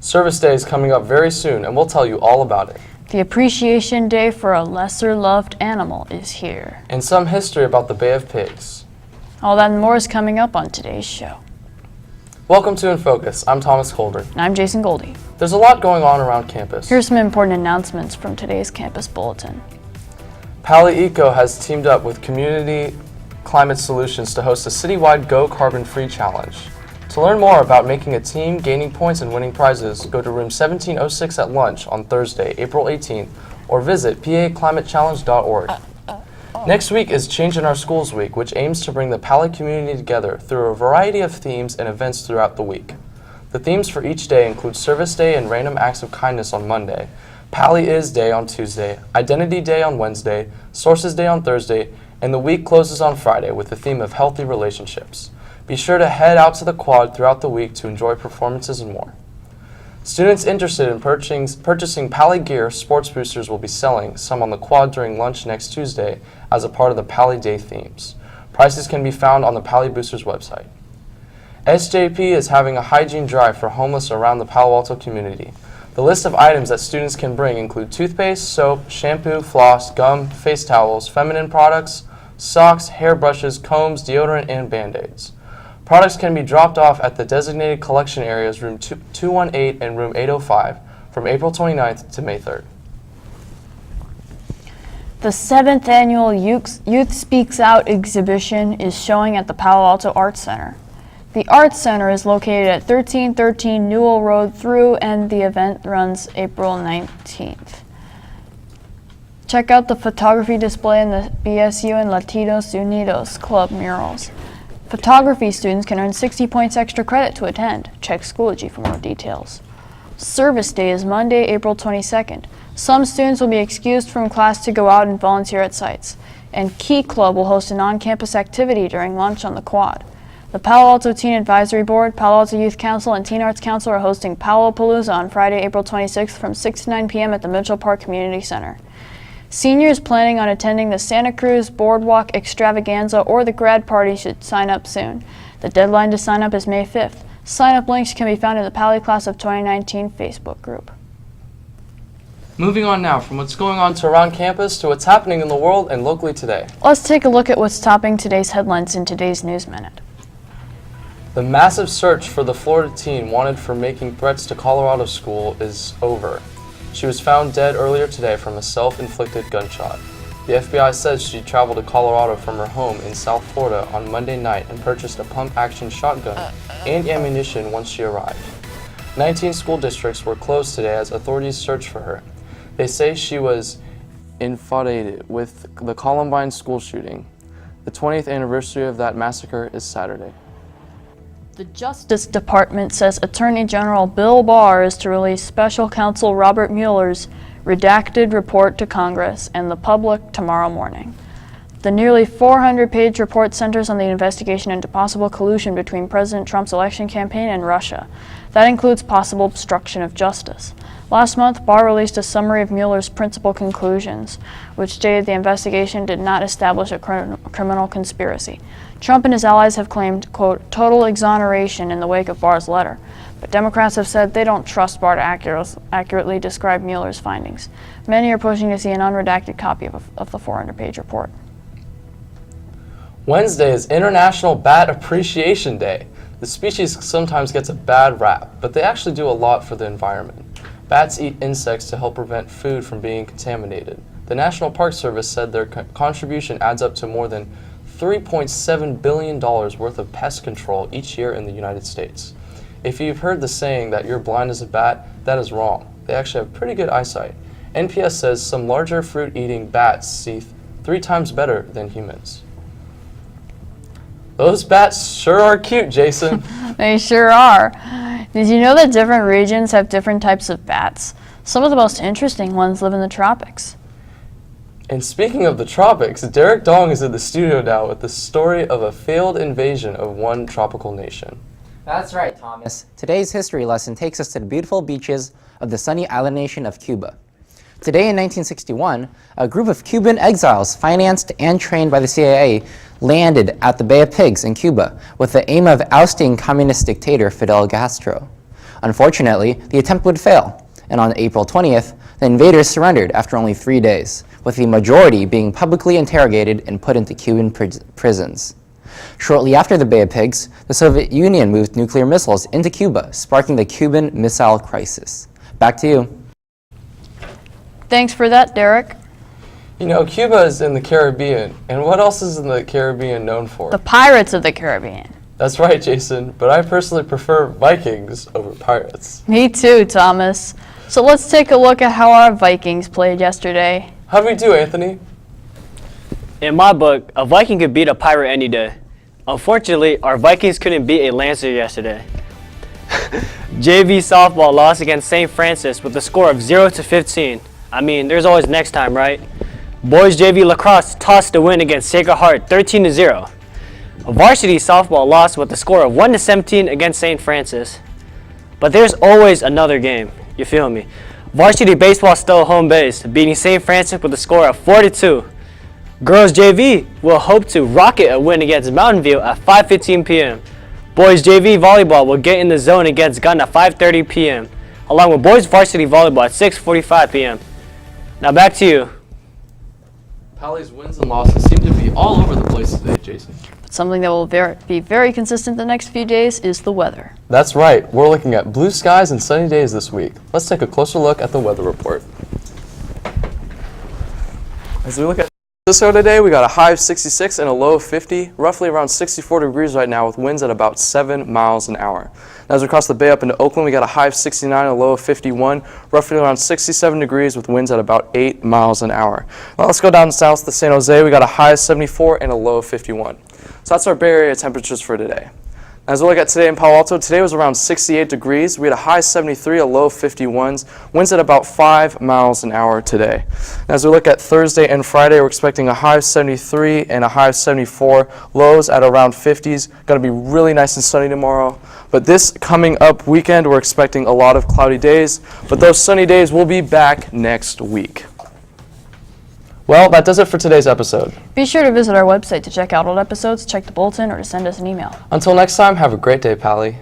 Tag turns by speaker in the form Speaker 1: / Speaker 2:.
Speaker 1: Service Day is coming up very soon, and we'll tell you all about it.
Speaker 2: The Appreciation Day for a lesser-loved animal is here.
Speaker 1: And some history about the Bay of Pigs.
Speaker 2: All that and more is coming up on today's show.
Speaker 1: Welcome to InFocus. I'm Thomas Colbert.
Speaker 2: And I'm Jason Goldie.
Speaker 1: There's a lot going on around campus.
Speaker 2: Here's some important announcements from today's campus bulletin.
Speaker 1: Pali Eco has teamed up with Community Climate Solutions to host a citywide Go Carbon Free Challenge. To learn more about making a team, gaining points, and winning prizes, go to room 1706 at lunch on Thursday, April 18th, or visit paclimatechallenge.org. Next week is Change in Our Schools Week, which aims to bring the Pali community together through a variety of themes and events throughout the week. The themes for each day include Service Day and Random Acts of Kindness on Monday, Pali Is Day on Tuesday, Identity Day on Wednesday, Sources Day on Thursday, and the week closes on Friday with the theme of healthy relationships. Be sure to head out to the quad throughout the week to enjoy performances and more. Students interested in purchasing Pali gear, Sports Boosters will be selling some on the quad during lunch next Tuesday as a part of the Pali Day themes. Prices can be found on the Pali Boosters website. SJP is having a hygiene drive for homeless around the Palo Alto community. The list of items that students can bring include toothpaste, soap, shampoo, floss, gum, face towels, feminine products, socks, hairbrushes, combs, deodorant, and Band-Aids. Products can be dropped off at the designated collection areas room 218 and room 805 from April 29th to May 3rd.
Speaker 2: The 7th annual Youth Speaks Out exhibition is showing at the Palo Alto Arts Center. The Arts Center is located at 1313 Newell Road through, and the event runs April 19th. Check out the photography display in the BSU and Latinos Unidos Club murals. Photography students can earn 60 points extra credit to attend. Check Schoology for more details. Service Day is Monday, April 22nd. Some students will be excused from class to go out and volunteer at sites. And Key Club will host an on-campus activity during lunch on the quad. The Palo Alto Teen Advisory Board, Palo Alto Youth Council, and Teen Arts Council are hosting Palo-Palooza on Friday, April 26th from 6 to 9 p.m. at the Mitchell Park Community Center. Seniors planning on attending the Santa Cruz Boardwalk Extravaganza or the grad party should sign up soon. The deadline to sign up is May 5th. Sign-up links can be found in the Pali Class of 2019 Facebook group.
Speaker 1: Moving on now from what's going on to around campus to what's happening in the world and locally today.
Speaker 2: Let's take a look at what's topping today's headlines in today's News Minute.
Speaker 1: The massive search for the Florida teen wanted for making threats to Colorado school is over. She was found dead earlier today from a self-inflicted gunshot. The FBI says she traveled to Colorado from her home in South Florida on Monday night and purchased a pump-action shotgun and ammunition once she arrived. 19 school districts were closed today as authorities searched for her. They say she was infatuated with the Columbine school shooting. The 20th anniversary of that massacre is Saturday.
Speaker 2: The Justice Department says Attorney General Bill Barr is to release Special Counsel Robert Mueller's redacted report to Congress and the public tomorrow morning. The nearly 400-page report centers on the investigation into possible collusion between President Trump's election campaign and Russia. That includes possible obstruction of justice. Last month, Barr released a summary of Mueller's principal conclusions, which stated the investigation did not establish a criminal conspiracy. Trump and his allies have claimed, quote, total exoneration in the wake of Barr's letter. But Democrats have said they don't trust Barr to accurately describe Mueller's findings. Many are pushing to see an unredacted copy of the 400-page report.
Speaker 1: Wednesday is International Bat Appreciation Day. The species sometimes gets a bad rap, but they actually do a lot for the environment. Bats eat insects to help prevent food from being contaminated. The National Park Service said their contribution adds up to more than $3.7 billion worth of pest control each year in the United States. If you've heard the saying that you're blind as a bat, that is wrong. They actually have pretty good eyesight. NPS says some larger fruit-eating bats see 3 times better than humans. Those bats sure are cute, Jason.
Speaker 2: They sure are. Did you know that different regions have different types of bats? Some of the most interesting ones live in the tropics.
Speaker 1: And speaking of the tropics, Derek Dong is in the studio now with the story of a failed invasion of one tropical nation.
Speaker 3: That's right, Thomas. Today's history lesson takes us to the beautiful beaches of the sunny island nation of Cuba. Today in 1961, a group of Cuban exiles financed and trained by the CIA landed at the Bay of Pigs in Cuba with the aim of ousting communist dictator Fidel Castro. Unfortunately, the attempt would fail, and on April 20th, the invaders surrendered after only 3 days, with the majority being publicly interrogated and put into Cuban prisons. Shortly after the Bay of Pigs, the Soviet Union moved nuclear missiles into Cuba, sparking the Cuban Missile Crisis. Back to you.
Speaker 2: Thanks for that, Derek.
Speaker 1: You know, Cuba is in the Caribbean, and what else is in the Caribbean known for?
Speaker 2: The Pirates of the Caribbean.
Speaker 1: That's right, Jason, but I personally prefer Vikings over Pirates.
Speaker 2: Me too, Thomas. So let's take a look at how our Vikings played yesterday.
Speaker 1: How'd we do, Anthony?
Speaker 4: In my book, a Viking could beat a pirate any day. Unfortunately, our Vikings couldn't beat a Lancer yesterday. JV softball lost against St. Francis with a score of 0-15. I mean, there's always next time, right? Boys JV lacrosse tossed the win against Sacred Heart 13-0. Varsity softball lost with a score of 1-17 against St. Francis. But there's always another game, you feel me? Varsity baseball stole home base, beating St. Francis with a score of 4-2. Girls JV will hope to rocket a win against Mountain View at 5:15 p.m. Boys JV volleyball will get in the zone against Gunn at 5:30 p.m. along with boys varsity volleyball at 6:45 p.m. Now back to you.
Speaker 1: Pally's wins and losses seem to be all over the place today, Jason.
Speaker 2: But something that will be very consistent the next few days is the weather.
Speaker 1: That's right. We're looking at blue skies and sunny days this week. Let's take a closer look at the weather report. As we look at so today, we got a high of 66 and a low of 50, roughly around 64 degrees right now with winds at about 7 miles an hour. Now, as we cross the bay up into Oakland, we got a high of 69 and a low of 51, roughly around 67 degrees with winds at about 8 miles an hour. Now, let's go down south to San Jose. We got a high of 74 and a low of 51. So that's our Bay Area temperatures for today. As we look at today in Palo Alto, today was around 68 degrees. We had a high 73, a low 51s. Winds at about 5 miles an hour today. As we look at Thursday and Friday, we're expecting a high of 73 and a high of 74. Lows at around 50s. Going to be really nice and sunny tomorrow. But this coming up weekend, we're expecting a lot of cloudy days. But those sunny days will be back next week. Well, that does it for today's episode.
Speaker 2: Be sure to visit our website to check out old episodes, check the bulletin, or to send us an email.
Speaker 1: Until next time, have a great day, Pally.